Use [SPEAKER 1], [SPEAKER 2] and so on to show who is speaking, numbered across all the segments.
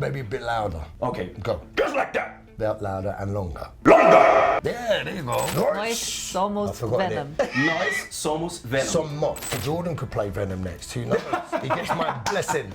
[SPEAKER 1] maybe a bit louder.
[SPEAKER 2] Okay.
[SPEAKER 1] Go.
[SPEAKER 2] Just like that.
[SPEAKER 1] Bit louder and longer.
[SPEAKER 2] Longer.
[SPEAKER 1] Yeah, there you go.
[SPEAKER 3] Nós somos Venom.
[SPEAKER 2] Nós somos Venom.
[SPEAKER 1] Somos. Jordan could play Venom next. Who knows? He gets my blessing.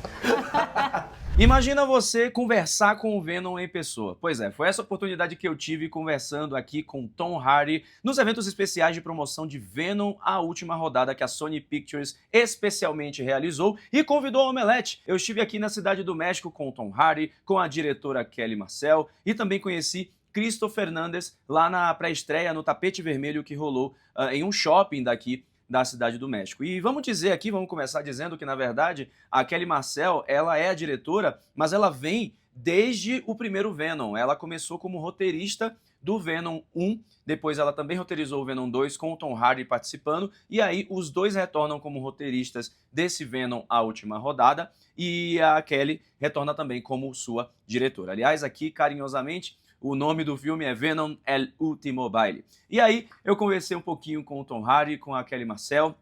[SPEAKER 4] Imagina você conversar com o Venom em pessoa. Pois é, foi essa oportunidade que eu tive conversando aqui com Tom Hardy nos eventos especiais de promoção de Venom, a última rodada que a Sony Pictures especialmente realizou e convidou a Omelete. Eu estive aqui na cidade do México com o Tom Hardy, com a diretora Kelly Marcel e também conheci Christopher Fernandes lá na pré-estreia no tapete vermelho que rolou em um shopping daqui da cidade do México. E vamos dizer aqui, vamos começar dizendo que, na verdade, a Kelly Marcel, ela é a diretora, mas ela vem desde o primeiro Venom. Ela começou como roteirista do Venom 1, depois ela também roteirizou o Venom 2 com o Tom Hardy participando, e aí os dois retornam como roteiristas desse Venom, a última rodada, e a Kelly retorna também como sua diretora. Aliás, aqui, carinhosamente, o nome do filme é Venom El Último Baile. E aí eu conversei um pouquinho com o Tom Hardy, com a Kelly Marcel.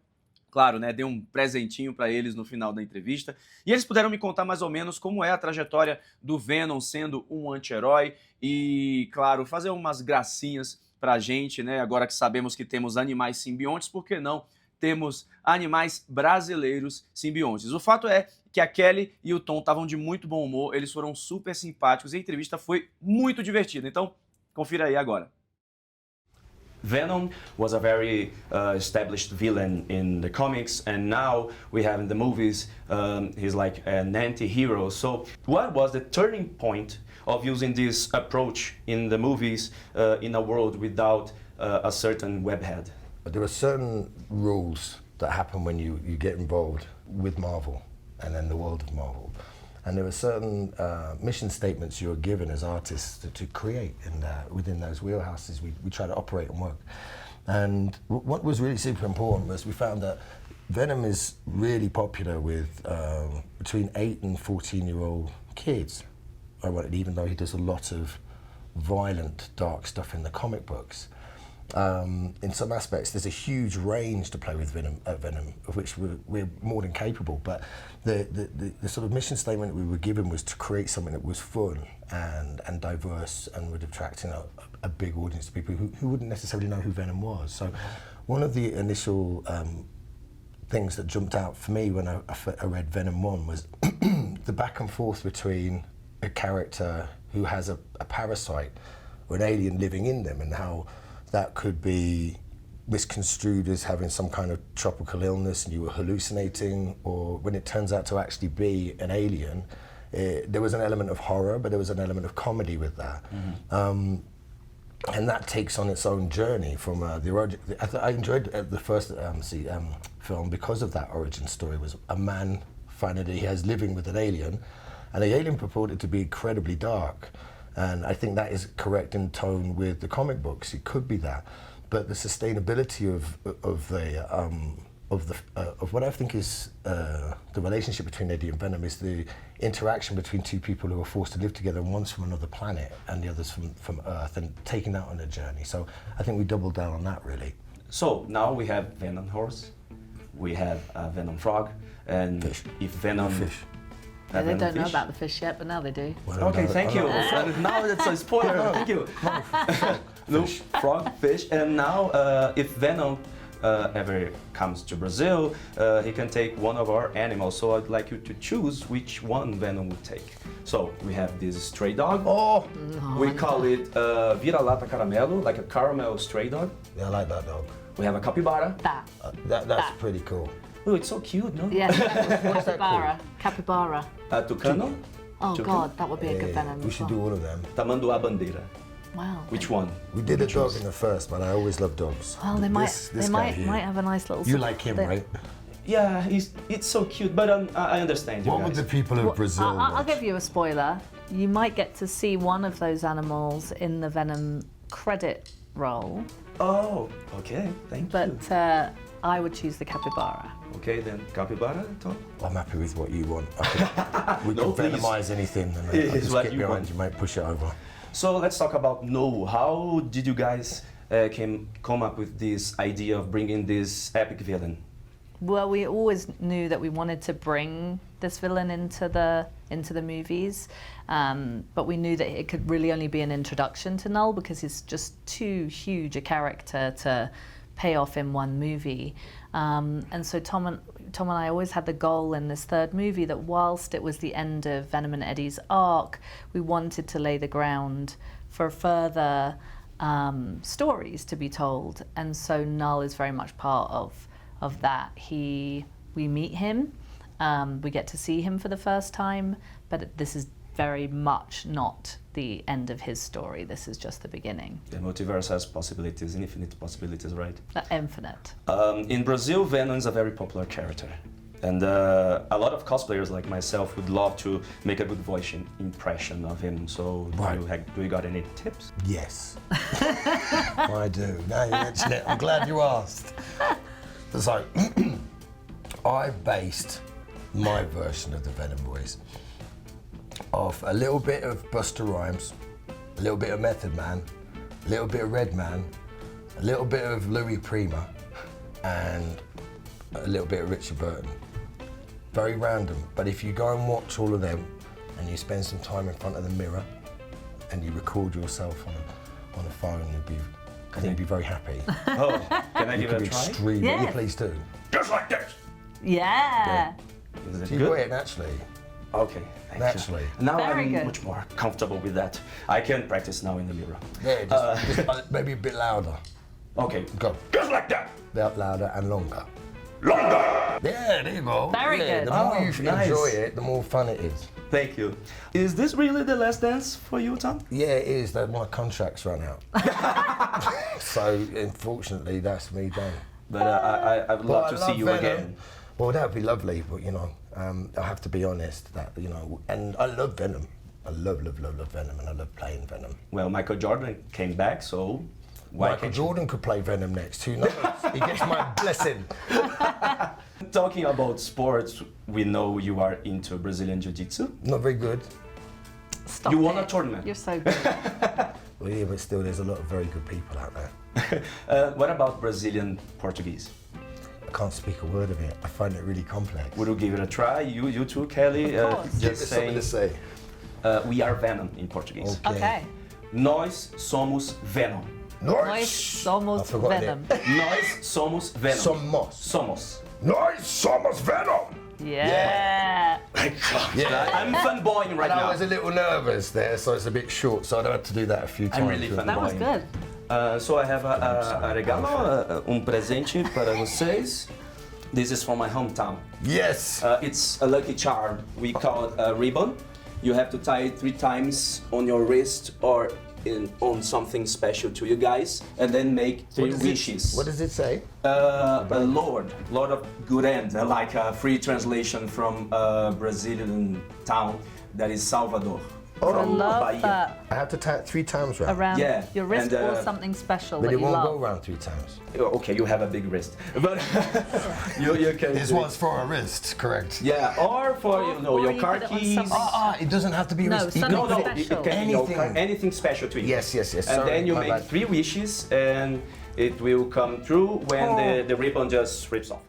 [SPEAKER 4] Claro, né, dei um presentinho para eles no final da entrevista. E eles puderam me contar mais ou menos como é a trajetória do Venom sendo um anti-herói. E, claro, fazer umas gracinhas pra gente, né? Agora que sabemos que temos animais simbiontes, por que não temos animais brasileiros simbiontes? O fato é que a Kelly e o Tom estavam de muito bom humor, eles foram super simpáticos e a entrevista foi muito divertida. Então, confira aí agora.
[SPEAKER 2] Venom was a very established villain in the comics, and now we have in the movies, he's like an anti-hero. So what was the turning point of using this approach in the movies in a world without a certain webhead?
[SPEAKER 1] There are certain rules that happen when you get involved with Marvel and then the world of Marvel. And there are certain mission statements you're given as artists to create, and within those wheelhouses we try to operate and work. And what was really super important was we found that Venom is really popular with between 8 and 14-year-old kids. Even though he does a lot of violent, dark stuff in the comic books. In some aspects, there's a huge range to play with Venom, of which we're more than capable. But the sort of mission statement we were given was to create something that was fun and diverse and would attract a big audience of people who wouldn't necessarily know who Venom was. So one of the initial things that jumped out for me when I read Venom 1 was the back and forth between a character who has a parasite or an alien living in them, and how that could be misconstrued as having some kind of tropical illness and you were hallucinating, or when it turns out to actually be an alien, there was an element of horror, but there was an element of comedy with that. Mm-hmm. And that takes on its own journey from the origin. I enjoyed the first film because of that origin story. Was a man finding that he has living with an alien, and the alien purported to be incredibly dark. And I think that is correct in tone with the comic books. It could be that, but the sustainability of what I think is the relationship between Eddie and Venom is the interaction between two people who are forced to live together, and one's from another planet and the other's from Earth, and taking that on a journey. So I think we doubled down on that really.
[SPEAKER 2] So now we have Venom horse, we have Venom frog, and
[SPEAKER 1] fish.
[SPEAKER 2] If Venom
[SPEAKER 1] Fish.
[SPEAKER 3] Yeah, they don't know about the fish yet, but now they do.
[SPEAKER 1] Well,
[SPEAKER 2] okay,
[SPEAKER 1] no,
[SPEAKER 2] thank you. Now it's a spoiler. Thank you. No, frog, fish, and now if Venom ever comes to Brazil, he can take one of our animals. So I'd like you to choose which one Venom would take. So we have this stray dog.
[SPEAKER 1] Oh,
[SPEAKER 2] we call it vira-lata caramelo, like a caramel stray dog.
[SPEAKER 1] yeah, I like that dog.
[SPEAKER 2] We have a capybara.
[SPEAKER 1] That's pretty cool.
[SPEAKER 2] Oh, it's so cute, no?
[SPEAKER 3] Yeah,
[SPEAKER 1] What's that called?
[SPEAKER 3] capybara.
[SPEAKER 2] Tucano.
[SPEAKER 3] Oh
[SPEAKER 2] Tucano?
[SPEAKER 3] God, that would be a good Venom.
[SPEAKER 1] We should do all of them.
[SPEAKER 2] Tamanduá bandeira.
[SPEAKER 3] Wow.
[SPEAKER 2] Which one?
[SPEAKER 1] We did a dog in the first, but I always love dogs.
[SPEAKER 3] Well, they
[SPEAKER 1] This guy
[SPEAKER 3] might
[SPEAKER 1] here.
[SPEAKER 3] have a nice little.
[SPEAKER 1] You like him, right?
[SPEAKER 2] Yeah, it's so cute, but I understand you
[SPEAKER 1] What would
[SPEAKER 2] guys.
[SPEAKER 1] the people of Brazil
[SPEAKER 3] I'll
[SPEAKER 1] want?
[SPEAKER 3] give you a spoiler. You might get to see one of those animals in the Venom credit roll,
[SPEAKER 2] Oh, okay, thank
[SPEAKER 3] but
[SPEAKER 2] you.
[SPEAKER 3] I would choose the capybara.
[SPEAKER 2] Okay, then capybara, Tom?
[SPEAKER 1] I'm happy with what you want. We
[SPEAKER 2] No,
[SPEAKER 1] can
[SPEAKER 2] please.
[SPEAKER 1] venomize anything, and
[SPEAKER 2] It
[SPEAKER 1] I
[SPEAKER 2] is
[SPEAKER 1] just
[SPEAKER 2] what
[SPEAKER 1] get
[SPEAKER 2] you
[SPEAKER 1] behind
[SPEAKER 2] want.
[SPEAKER 1] you, mate. Push it over.
[SPEAKER 2] So let's talk about Knull. How did you guys come up with this idea of bringing this epic villain?
[SPEAKER 3] Well, we always knew that we wanted to bring this villain into the movies, but we knew that it could really only be an introduction to Knull because he's just too huge a character to pay off in one movie. And so Tom and I always had the goal in this third movie that whilst it was the end of Venom and Eddie's arc, we wanted to lay the ground for further stories to be told. And so Knull is very much part of that. We meet him, we get to see him for the first time, but this is very much not the end of his story. This is just the beginning.
[SPEAKER 2] The multiverse has possibilities, infinite possibilities, right?
[SPEAKER 3] Infinite.
[SPEAKER 2] In Brazil, Venom is a very popular character. And a lot of cosplayers like myself would love to make a good voice impression of him. So do you got any tips?
[SPEAKER 1] Yes, I do. Now you mention it, I'm glad you asked. So, I based my version of the Venom voice off a little bit of Busta Rhymes, a little bit of Method Man, a little bit of Redman, a little bit of Louis Prima, and a little bit of Richard Burton. Very random, but if you go and watch all of them and you spend some time in front of the mirror and you record yourself on a phone, I think you'd be very happy.
[SPEAKER 2] Oh, can I give it a try?
[SPEAKER 1] Extremely,
[SPEAKER 3] Yes.
[SPEAKER 1] yeah, please do.
[SPEAKER 2] Just like this!
[SPEAKER 3] Yeah.
[SPEAKER 2] Is it
[SPEAKER 1] You got
[SPEAKER 2] good?
[SPEAKER 1] it naturally.
[SPEAKER 2] Okay, thank
[SPEAKER 1] Naturally.
[SPEAKER 2] you. Now
[SPEAKER 3] Very
[SPEAKER 2] I'm
[SPEAKER 3] good.
[SPEAKER 2] much more comfortable with that. I can practice now in the mirror.
[SPEAKER 1] Yeah, just maybe a bit louder.
[SPEAKER 2] Okay,
[SPEAKER 1] Go.
[SPEAKER 2] just like that!
[SPEAKER 1] Louder and longer.
[SPEAKER 2] Longer!
[SPEAKER 1] Yeah, there you go.
[SPEAKER 3] Very
[SPEAKER 1] yeah,
[SPEAKER 3] good.
[SPEAKER 1] The more
[SPEAKER 2] Oh,
[SPEAKER 1] you
[SPEAKER 2] nice.
[SPEAKER 1] enjoy it, the more fun it is.
[SPEAKER 2] Thank you. Is this really the last dance for you, Tom?
[SPEAKER 1] Yeah, it is. That my contract's run out. So, unfortunately, that's me done.
[SPEAKER 2] But I would love to see you
[SPEAKER 1] Venom.
[SPEAKER 2] again.
[SPEAKER 1] Well, that would be lovely, but I have to be honest that, and I love Venom. I love Venom, and I love playing Venom.
[SPEAKER 2] Well, Michael Jordan came back, so why
[SPEAKER 1] Michael
[SPEAKER 2] can't
[SPEAKER 1] Jordan could play Venom next. Who knows? He gets my blessing.
[SPEAKER 2] you? Talking about sports, we know you are into Brazilian Jiu-Jitsu.
[SPEAKER 1] Not very good.
[SPEAKER 3] Stop
[SPEAKER 2] You won
[SPEAKER 3] it.
[SPEAKER 2] a tournament.
[SPEAKER 3] You're so good.
[SPEAKER 1] Well, yeah, but still, there's a lot of very good people out there.
[SPEAKER 2] What about Brazilian Portuguese?
[SPEAKER 1] I can't speak a word of it. I find it really complex.
[SPEAKER 2] Would you give it a try? You too, Kelly?
[SPEAKER 3] Of course.
[SPEAKER 1] Give
[SPEAKER 2] Just
[SPEAKER 1] us something
[SPEAKER 2] saying,
[SPEAKER 1] to say.
[SPEAKER 2] we are Venom in Portuguese.
[SPEAKER 3] Okay.
[SPEAKER 2] Nós somos Venom.
[SPEAKER 3] Nós somos
[SPEAKER 1] I forgot
[SPEAKER 3] Venom.
[SPEAKER 2] Nós somos Venom.
[SPEAKER 1] Somos.
[SPEAKER 2] Somos.
[SPEAKER 1] Nós somos Venom!
[SPEAKER 3] Yeah.
[SPEAKER 1] Yeah.
[SPEAKER 2] I'm fanboying right
[SPEAKER 1] And I
[SPEAKER 2] now.
[SPEAKER 1] was a little nervous there, so it's a bit short, so I had to do that a few times.
[SPEAKER 2] I'm really
[SPEAKER 3] That was good.
[SPEAKER 2] So I have a regalo, presente para vocês. This is from my hometown.
[SPEAKER 1] Yes!
[SPEAKER 2] It's a lucky charm. We call it a ribbon. You have to tie it 3 times on your wrist or on something special to you guys, and then make 3 wishes.
[SPEAKER 1] What does it say?
[SPEAKER 2] A Lord of Good End, like a free translation from a Brazilian town that is Salvador.
[SPEAKER 1] Oh,
[SPEAKER 3] I
[SPEAKER 2] from
[SPEAKER 3] love
[SPEAKER 2] Bahia.
[SPEAKER 3] that.
[SPEAKER 1] I have to tie it 3 times round.
[SPEAKER 3] Around
[SPEAKER 2] Yeah,
[SPEAKER 3] your wrist
[SPEAKER 2] and,
[SPEAKER 3] or something special
[SPEAKER 1] But
[SPEAKER 3] that
[SPEAKER 1] it
[SPEAKER 3] you
[SPEAKER 1] won't
[SPEAKER 3] love.
[SPEAKER 1] go round 3 times.
[SPEAKER 2] Okay, you have a big wrist, but you can.
[SPEAKER 1] This
[SPEAKER 2] do it.
[SPEAKER 1] one's for a wrist, correct?
[SPEAKER 2] Yeah, or for
[SPEAKER 3] Or
[SPEAKER 2] your
[SPEAKER 3] you
[SPEAKER 2] car
[SPEAKER 3] put it on
[SPEAKER 2] keys.
[SPEAKER 3] something-
[SPEAKER 1] It doesn't have to be
[SPEAKER 3] No,
[SPEAKER 1] wrist. You
[SPEAKER 3] something
[SPEAKER 1] can
[SPEAKER 2] No,
[SPEAKER 1] put
[SPEAKER 2] no,
[SPEAKER 1] it-
[SPEAKER 2] you
[SPEAKER 3] special.
[SPEAKER 2] can your car,
[SPEAKER 1] Anything.
[SPEAKER 2] anything special to you.
[SPEAKER 1] Yes.
[SPEAKER 2] And
[SPEAKER 1] Sorry,
[SPEAKER 2] then you
[SPEAKER 1] my
[SPEAKER 2] make
[SPEAKER 1] bad.
[SPEAKER 2] 3 wishes, and it will come true when the ribbon just rips off.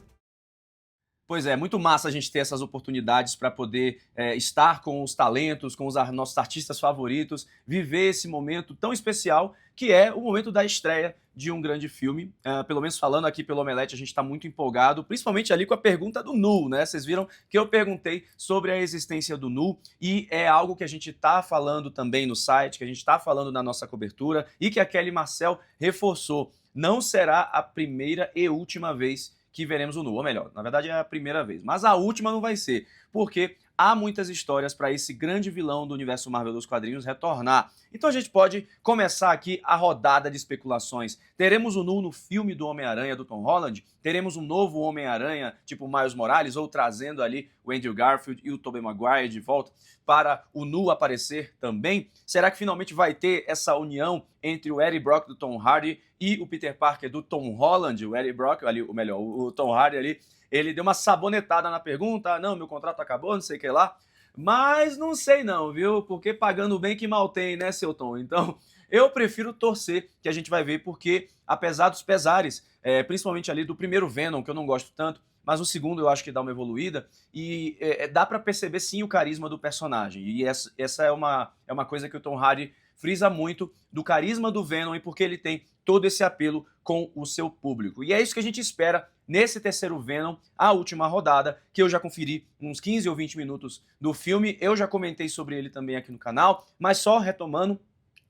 [SPEAKER 4] Pois é, muito massa a gente ter essas oportunidades para poder estar com os talentos, com os nossos artistas favoritos, viver esse momento tão especial que é o momento da estreia de um grande filme. Pelo menos falando aqui pelo Omelete, a gente está muito empolgado, principalmente ali com a pergunta do Knull, né? Vocês viram que eu perguntei sobre a existência do Knull e é algo que a gente está falando também no site, que a gente está falando na nossa cobertura e que a Kelly Marcel reforçou. Não será a primeira e última vez que veremos o Knull, ou melhor, na verdade é a primeira vez, mas a última não vai ser, porque há muitas histórias para esse grande vilão do universo Marvel dos quadrinhos retornar. Então a gente pode começar aqui a rodada de especulações. Teremos o Knull no filme do Homem-Aranha do Tom Holland? Teremos um novo Homem-Aranha, tipo Miles Morales, ou trazendo ali o Andrew Garfield e o Tobey Maguire de volta para o Knull aparecer também? Será que finalmente vai ter essa união entre o Eddie Brock do Tom Hardy e o Peter Parker do Tom Holland? O Eddie Brock, ali, ou melhor, o Tom Hardy ali, ele deu uma sabonetada na pergunta, não, meu contrato acabou, não sei o que lá, mas não sei não, viu, porque pagando bem que mal tem, né, seu Tom? Então, eu prefiro torcer que a gente vai ver, porque apesar dos pesares, principalmente ali do primeiro Venom, que eu não gosto tanto, mas no segundo eu acho que dá uma evoluída e dá pra perceber sim o carisma do personagem. E essa é uma coisa que o Tom Hardy frisa muito do carisma do Venom e porque ele tem todo esse apelo com o seu público. E é isso que a gente espera nesse terceiro Venom, a última rodada, que eu já conferi uns 15 ou 20 minutos do filme. Eu já comentei sobre ele também aqui no canal, mas só retomando,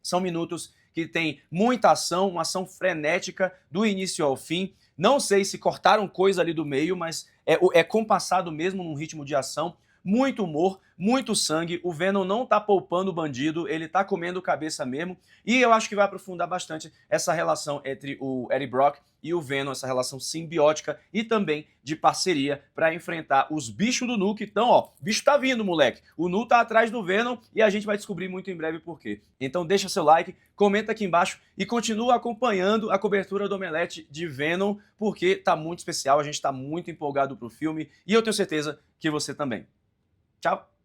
[SPEAKER 4] são minutos que tem muita ação, uma ação frenética do início ao fim. Não sei se cortaram coisa ali do meio, mas é compassado mesmo num ritmo de ação. Muito humor, muito sangue, o Venom não tá poupando o bandido, ele tá comendo cabeça mesmo, e eu acho que vai aprofundar bastante essa relação entre o Eddie Brock e o Venom, essa relação simbiótica e também de parceria para enfrentar os bichos do Knull que estão, ó, o bicho tá vindo, moleque, o Knull tá atrás do Venom e a gente vai descobrir muito em breve por quê. Então deixa seu like, comenta aqui embaixo e continua acompanhando a cobertura do Omelete de Venom, porque tá muito especial, a gente tá muito empolgado pro filme e eu tenho certeza que você também. Tchau!